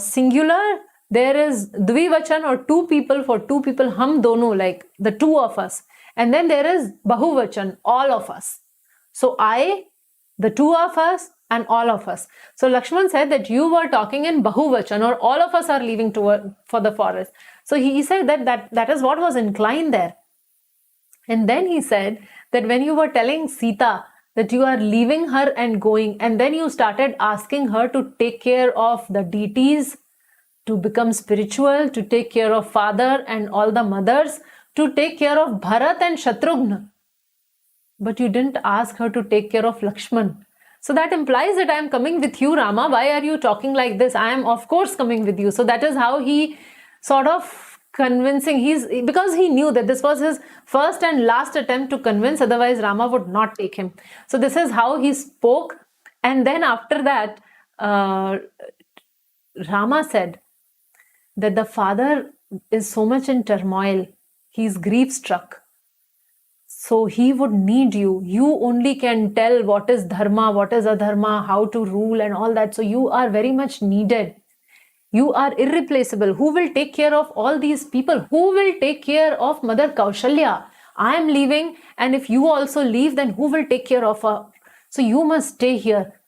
singular, there is Dvivachan or two people, for two people, hum dono, like the two of us. And then there is Bahuvachan, all of us. So I, the two of us, and all of us. So Lakshman said that you were talking in Bahuvachan, or all of us are leaving for the forest. So he said that is what was inclined there. And then he said that when you were telling Sita that you are leaving her and going, and then you started asking her to take care of the deities, to become spiritual, to take care of father and all the mothers, to take care of Bharat and Shatrughna. But you didn't ask her to take care of Lakshman. So that implies that I am coming with you, Rama. Why are you talking like this? I am of course coming with you. So that is how he sort of convincing, because he knew that this was his first and last attempt to convince, otherwise Rama would not take him. So this is how he spoke. And then after that, Rama said that the father is so much in turmoil. He is grief struck. So he would need you. You only can tell what is dharma, what is adharma, how to rule and all that. So you are very much needed. You are irreplaceable. Who will take care of all these people? Who will take care of Mother Kaushalya? I am leaving, and if you also leave, then who will take care of her? So you must stay here.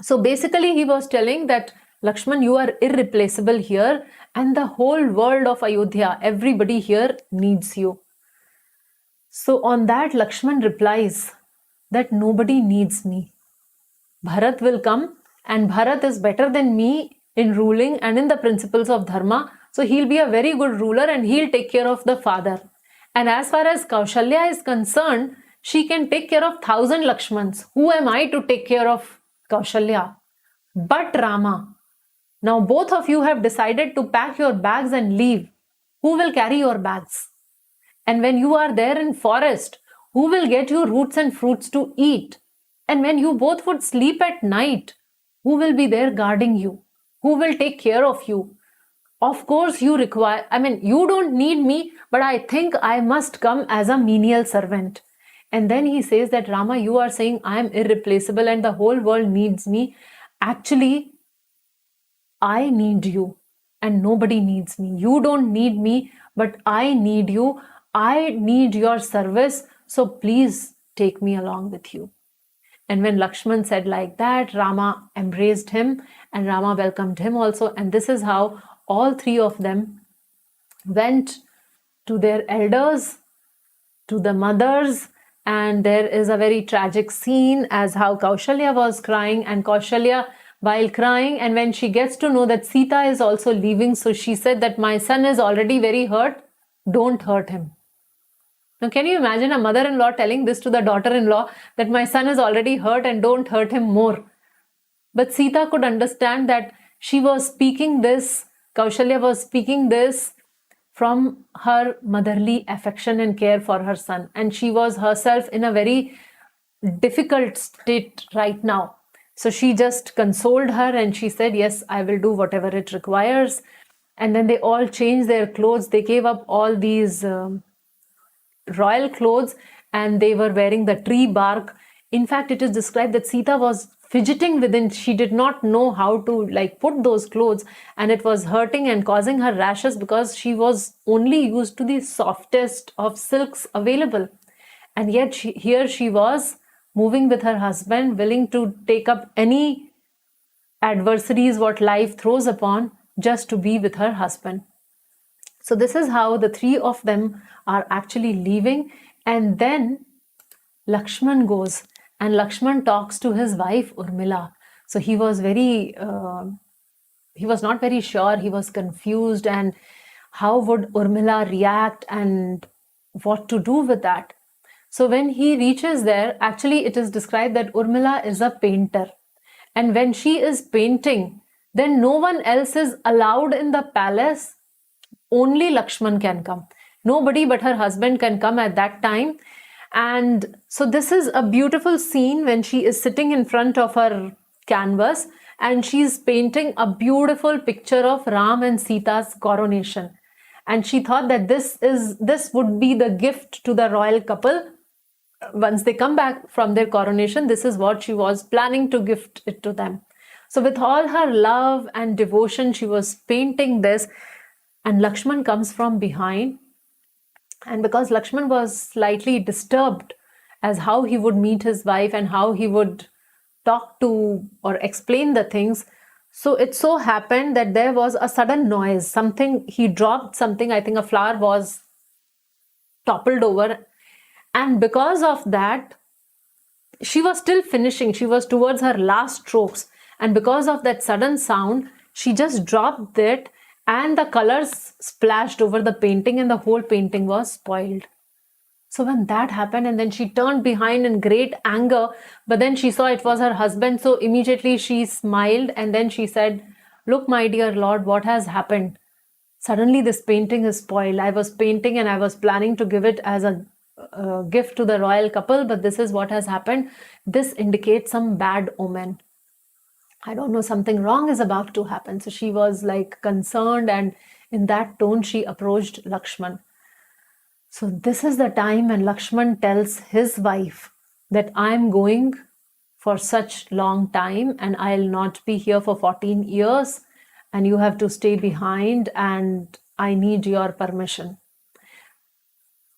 So basically he was telling that, Lakshman, you are irreplaceable here, and the whole world of Ayodhya, everybody here needs you. So on that, Lakshman replies that nobody needs me. Bharat will come, and Bharat is better than me in ruling and in the principles of dharma. So he'll be a very good ruler and he'll take care of the father. And as far as Kaushalya is concerned, she can take care of 1,000 Lakshmans. Who am I to take care of Kaushalya? But Rama, now both of you have decided to pack your bags and leave. Who will carry your bags? And when you are there in forest, who will get you roots and fruits to eat? And when you both would sleep at night, who will be there guarding you? Who will take care of you? Of course you you don't need me, but I think I must come as a menial servant. And then he says that, Rama, you are saying I am irreplaceable and the whole world needs me. Actually, I need you and nobody needs me. You don't need me, but I need you. I need your service. So please take me along with you. And when Lakshman said like that, Rama embraced him and Rama welcomed him also. And this is how all three of them went to their elders, to the mothers. And there is a very tragic scene as how Kaushalya was crying, and Kaushalya, while crying, and when she gets to know that Sita is also leaving, so she said that my son is already very hurt, don't hurt him. Now, can you imagine a mother-in-law telling this to the daughter-in-law that my son is already hurt and don't hurt him more? But Sita could understand that she was speaking this, Kaushalya was speaking this from her motherly affection and care for her son. And she was herself in a very difficult state right now. So she just consoled her and she said, yes, I will do whatever it requires. And then they all changed their clothes. They gave up all these royal clothes and they were wearing the tree bark. In fact, it is described that Sita was fidgeting within. She did not know how to like put those clothes, and it was hurting and causing her rashes because she was only used to the softest of silks available. And yet here she was moving with her husband, willing to take up any adversities what life throws upon just to be with her husband. So this is how the three of them are actually leaving. And then Lakshman goes, and Lakshman talks to his wife Urmila. So he was not very sure, he was confused, and how would Urmila react and what to do with that. So when he reaches there, actually it is described that Urmila is a painter. And when she is painting, then no one else is allowed in the palace. Only Lakshman can come. Nobody but her husband can come at that time. And so this is a beautiful scene when she is sitting in front of her canvas and she's painting a beautiful picture of Ram and Sita's coronation. And she thought that this would be the gift to the royal couple. Once they come back from their coronation, this is what she was planning to gift it to them. So with all her love and devotion, she was painting this, and Lakshman comes from behind. And because Lakshman was slightly disturbed as how he would meet his wife and how he would talk to or explain the things, so it so happened that there was a sudden noise. He dropped something, I think a flower was toppled over. And because of that, she was still finishing. She was towards her last strokes. And because of that sudden sound, she just dropped it and the colors splashed over the painting and the whole painting was spoiled. So when that happened, and then she turned behind in great anger, but then she saw it was her husband. So immediately she smiled and then she said, "Look, my dear Lord, what has happened? Suddenly this painting is spoiled. I was painting and I was planning to give it as a gift to the royal couple, but this is what has happened. This indicates some bad omen. I don't know, something wrong is about to happen." So she was like concerned, and in that tone she approached Lakshman. So this is the time when Lakshman tells his wife that I'm going for such long time and I'll not be here for 14 years and you have to stay behind and I need your permission.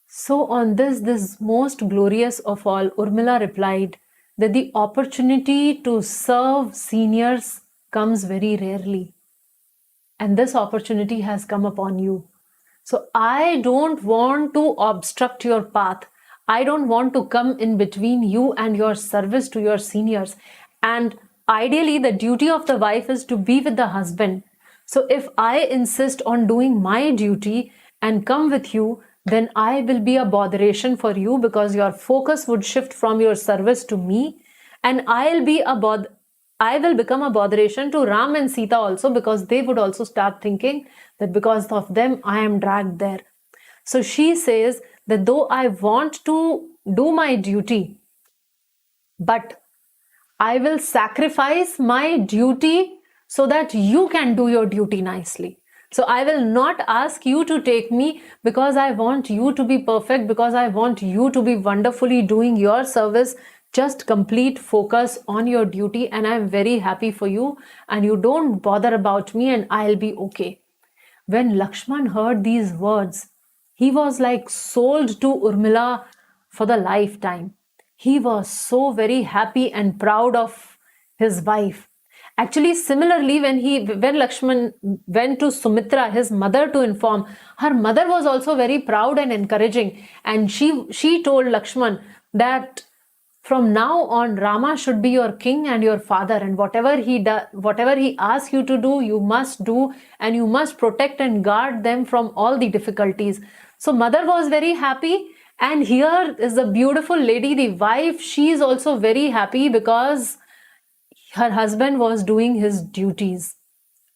So on this most glorious of all, Urmila replied that the opportunity to serve seniors comes very rarely. And this opportunity has come upon you. So I don't want to obstruct your path. I don't want to come in between you and your service to your seniors. And ideally, the duty of the wife is to be with the husband. So if I insist on doing my duty and come with you, then I will be a botheration for you because your focus would shift from your service to me, and I will become a botheration to Ram and Sita also, because they would also start thinking that because of them I am dragged there. So she says that though I want to do my duty, but I will sacrifice my duty so that you can do your duty nicely. So I will not ask you to take me because I want you to be perfect, because I want you to be wonderfully doing your service. Just complete focus on your duty and I'm very happy for you, and you don't bother about me and I'll be okay. When Lakshman heard these words, he was like sold to Urmila for the lifetime. He was so very happy and proud of his wife. Actually, similarly, when Lakshman went to Sumitra, his mother, to inform, her mother was also very proud and encouraging. And she told Lakshman that from now on, Rama should be your king and your father, and whatever he asks you to do, you must do, and you must protect and guard them from all the difficulties. So mother was very happy, and here is the beautiful lady, the wife. She is also very happy because her husband was doing his duties,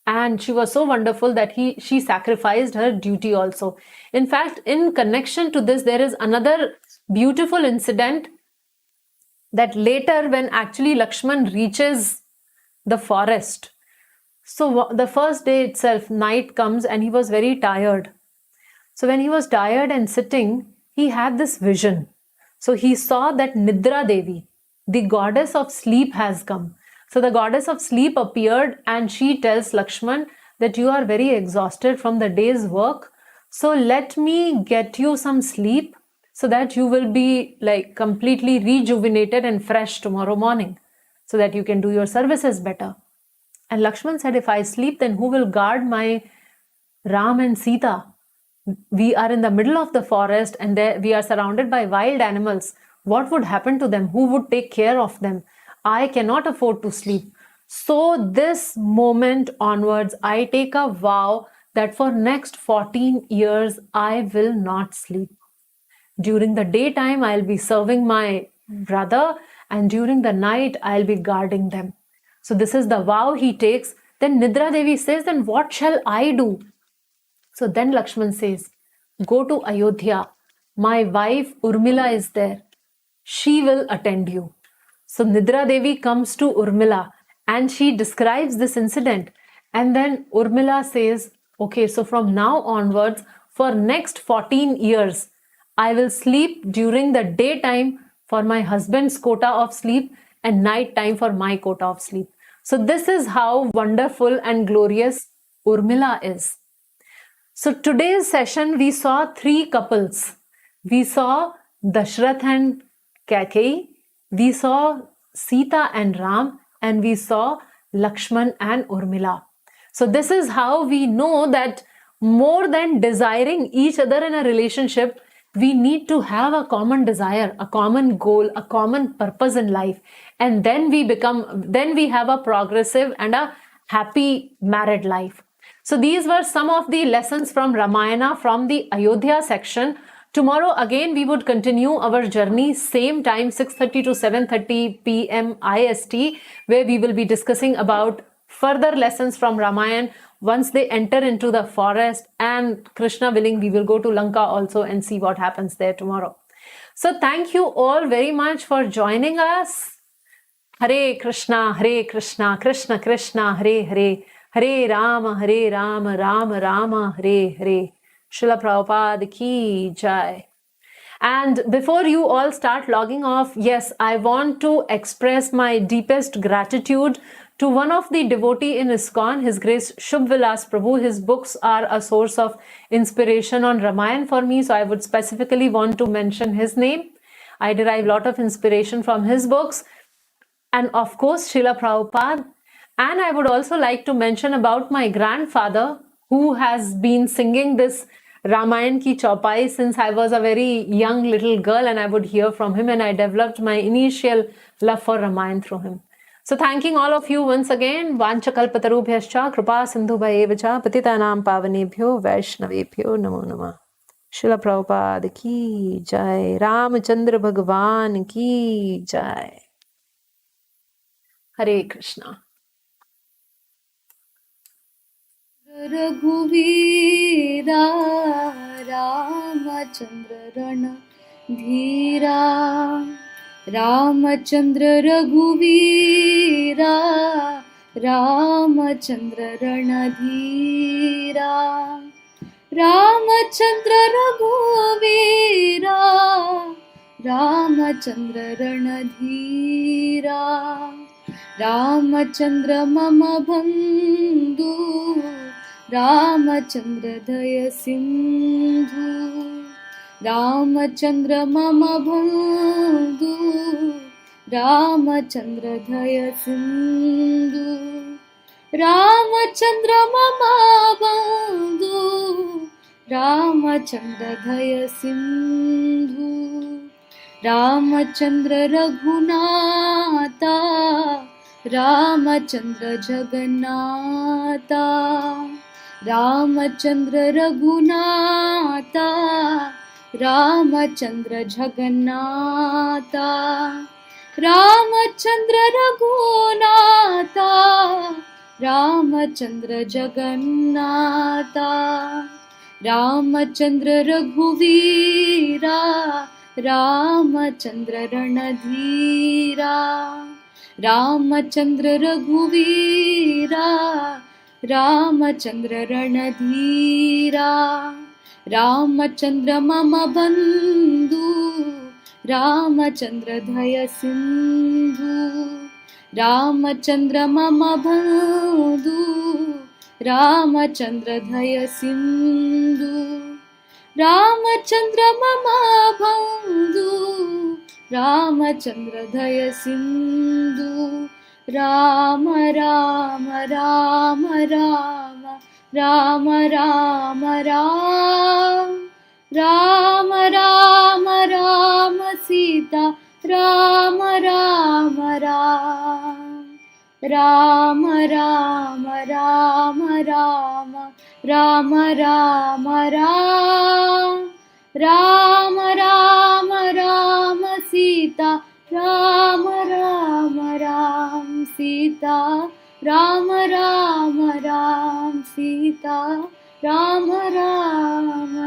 and she was so wonderful that she sacrificed her duty also. In fact, in connection to this, there is another beautiful incident that later, when actually Lakshman reaches the forest, so the first day itself, night comes and he was very tired. So when he was tired and sitting, he had this vision. So he saw that Nidra Devi, the goddess of sleep, has come. So the goddess of sleep appeared and she tells Lakshman that you are very exhausted from the day's work. So let me get you some sleep so that you will be like completely rejuvenated and fresh tomorrow morning so that you can do your services better. And Lakshman said, if I sleep, then who will guard my Ram and Sita? We are in the middle of the forest and we are surrounded by wild animals. What would happen to them? Who would take care of them? I cannot afford to sleep. So this moment onwards, I take a vow that for next 14 years, I will not sleep. During the daytime, I'll be serving my brother, and during the night, I'll be guarding them. So this is the vow he takes. Then Nidra Devi says, then what shall I do? So then Lakshman says, go to Ayodhya. My wife Urmila is there. She will attend you. So Nidra Devi comes to Urmila and she describes this incident. And then Urmila says, okay, so from now onwards, for next 14 years, I will sleep during the daytime for my husband's quota of sleep and night time for my quota of sleep. So this is how wonderful and glorious Urmila is. So today's session, we saw three couples. We saw Dashrath and Kaikeyi, we saw Sita and Ram, and we saw Lakshman and Urmila. So this is how we know that more than desiring each other in a relationship, we need to have a common desire, a common goal, a common purpose in life. And then we have a progressive and a happy married life. So these were some of the lessons from Ramayana from the Ayodhya section. Tomorrow again we would continue our journey, same time 6:30 to 7:30 p.m. IST, where we will be discussing about further lessons from Ramayana once they enter into the forest, and Krishna willing we will go to Lanka also and see what happens there tomorrow. So thank you all very much for joining us. Hare Krishna, Krishna Krishna, Hare Hare, Hare Rama, Rama Rama, Hare Hare. Srila Prabhupada ki jai. And before you all start logging off, yes, I want to express my deepest gratitude to one of the devotee in ISKCON, His Grace Shubh Vilas Prabhu. His books are a source of inspiration on Ramayana for me, so I would specifically want to mention his name. I derive a lot of inspiration from his books. And of course, Srila Prabhupada. And I would also like to mention about my grandfather, who has been singing this Ramayana ki Chaupai since I was a very young little girl, and I would hear from him, and I developed my initial love for Ramayana through him. So thanking all of you once again. Vanchakalpatarubhyascha kripa sindhubhayeva patitanam pavanebhyo vaishnavebhyo namo namah. Srila Prabhupada ki jai. Ramachandra Bhagavan ki jai. Hare Krishna. रघुवीरा Ramchandra रण धीरा रामचंद्र रघुवीरा रामचंद्र रणधीरा रामचंद्र रघुवीरा रामचंद्र रणधीरा रामचंद्र मम बंधु रामचंद्र दय सिंधु रामचंद्र मम बंधु रामचंद्र दय सिंधु रामचंद्र मम बंधु रामचंद्र दय सिंधु रामचंद्र रघुनाथा रामचंद्र जगन्नाथा रामचंद्र रघुनाथा रामचंद्र जगन्नाथा रामचंद्र रघुनाथा रामचंद्र जगन्नाथा रामचंद्र रघुवीरा रामचंद्र रणधीरा रामचंद्र रघुवीरा रामचंद्र रणधीरा रामचंद्र मम बंधु रामचंद्र दय सिंधु रामचन्द्र मम बन्धु रामचन्द्रधय सिन्धु रामचन्द्र मम बन्धु रामचन्द्रधय सिन्धु राम राम राम राम राम राम राम राम राम राम सीता राम राम राम राम राम राम राम राम राम राम राम राम राम सीता राम राम राम सीता राम राम राम सीता राम राम